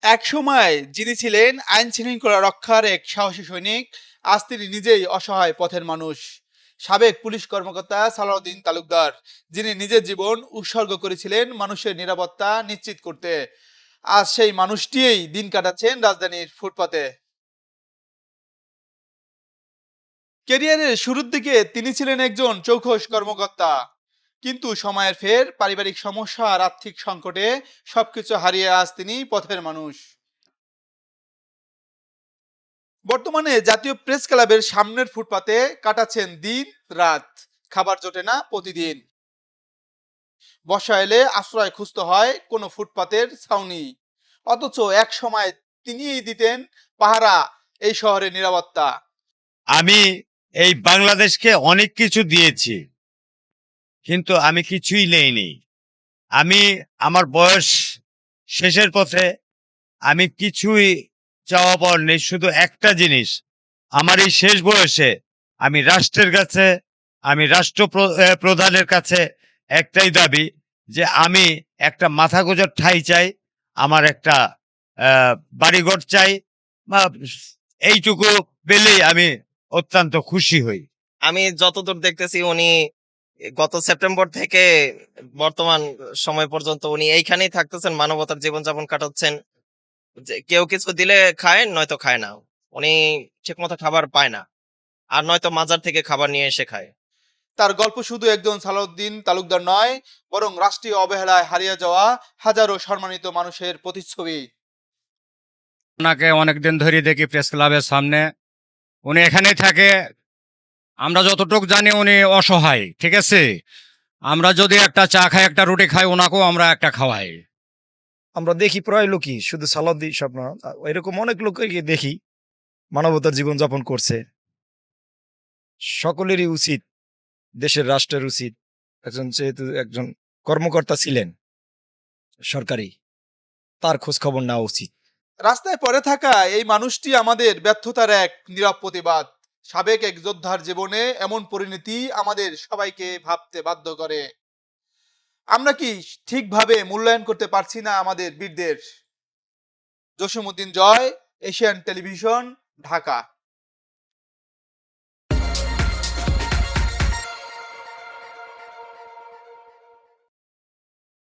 একসময় যিনি ছিলেন আইন শৃঙ্খলা রক্ষার এক সাহসী সৈনিক, আজ তিনি নিজেই অসহায় পথের মানুষ। সাবেক পুলিশ কর্মকর্তা সালাউদ্দিন তালুকদার, যিনি নিজের জীবন উৎসর্গ করেছিলেন মানুষের নিরাপত্তা নিশ্চিত করতে, আজ সেই মানুষটিই দিন কাটাচ্ছেন রাজধানীর ফুটপাতে। ক্যারিয়ারের শুরুর দিকে তিনি ছিলেন একজন চৌখস কর্মকর্তা, কিন্তু সময়ের ফের, পারিবারিক সমস্যা আর আর্থিক সংকটে সবকিছু হারিয়ে আজ তিনি পথের মানুষ। বর্তমানে জাতীয় প্রেস ক্লাবের সামনের ফুটপাতে কাটাচ্ছেন দিন রাত, খাবার জোটে না প্রতিদিন। বর্ষা এলে আশ্রয় খুঁজতে হয় কোনো ফুটপাতের ছাউনি, অথচ এক সময় তিনিই দিতেন পাহারা এই শহরের নিরাপত্তা। আমি এই বাংলাদেশকে অনেক কিছু দিয়েছি, কিন্তু আমি কিছুই নেইনি। আমি আমার বয়স শেষের পথে, আমি কিছুই চাওয়া পাওয়ার নেই। শুধু একটা জিনিস, আমার এই শেষ বয়সে আমি রাষ্ট্রের কাছে, আমি প্রধানের কাছে একটাই দাবি, যে আমি একটা মাথা গোঁজার ঠাঁই চাই, আমার একটা আহ, বাড়িঘর চাই, বা এইটুকু পেলেই আমি অত্যন্ত খুশি হই। আমি যতদূর দেখতেছি উনি গত সেপ্টেম্বর থেকে বর্তমান সময় পর্যন্ত উনি এইখানেই থাকতেছেন, মানবতার জীবনযাপন কাটাচ্ছেন। যে কেউ কিছু দিলে খায়, নয়তো খায় না। উনি ঠিকমতো খাবার পায় না, আর নয়তো মাজার থেকে খাবার নিয়ে এসে খায়। তার গল্প শুধু একজন সালাউদ্দিন তালুকদার নয়, বরং রাষ্ট্রীয় অবহেলায় হারিয়ে যাওয়া হাজারো সম্মানিত মানুষের প্রতিচ্ছবি। ওনাকে অনেকদিন ধরে দেখি প্রেস ক্লাবের সামনে, উনি এখানেই থাকে। আমরা যতটুকু জানি উনি অসহায়, ঠিক আছে। আমরা যদি একটা চা খাই, একটা রুটি খাই, ওনাকেও আমরা একটা খাওয়াই। আমরা দেখি প্রায় লোকই, শুধু সালাউদ্দিন সব না, এরকম অনেক লোককে দেখি মানবতার জীবন যাপন করছে। সকলেরই উচিত, দেশের রাষ্ট্রের উচিত, একজন যেহেতু একজন কর্মকর্তা ছিলেন সরকারি, তার খোঁজ খবর নেওয়া উচিত। রাস্তায় পড়ে থাকা এই মানুষটি আমাদের ব্যর্থতার এক নীরব প্রতিবাদ। সাবেক এক যোদ্ধার জীবনে এমন পরিণতি আমাদের সবাইকে ভাবতে বাধ্য করে। আমরা কি ঠিকভাবে মূল্যায়ন করতে পারছি না আমাদের বীরদের? জসিমউদ্দিন জয়, এশিয়ান টেলিভিশন, ঢাকা।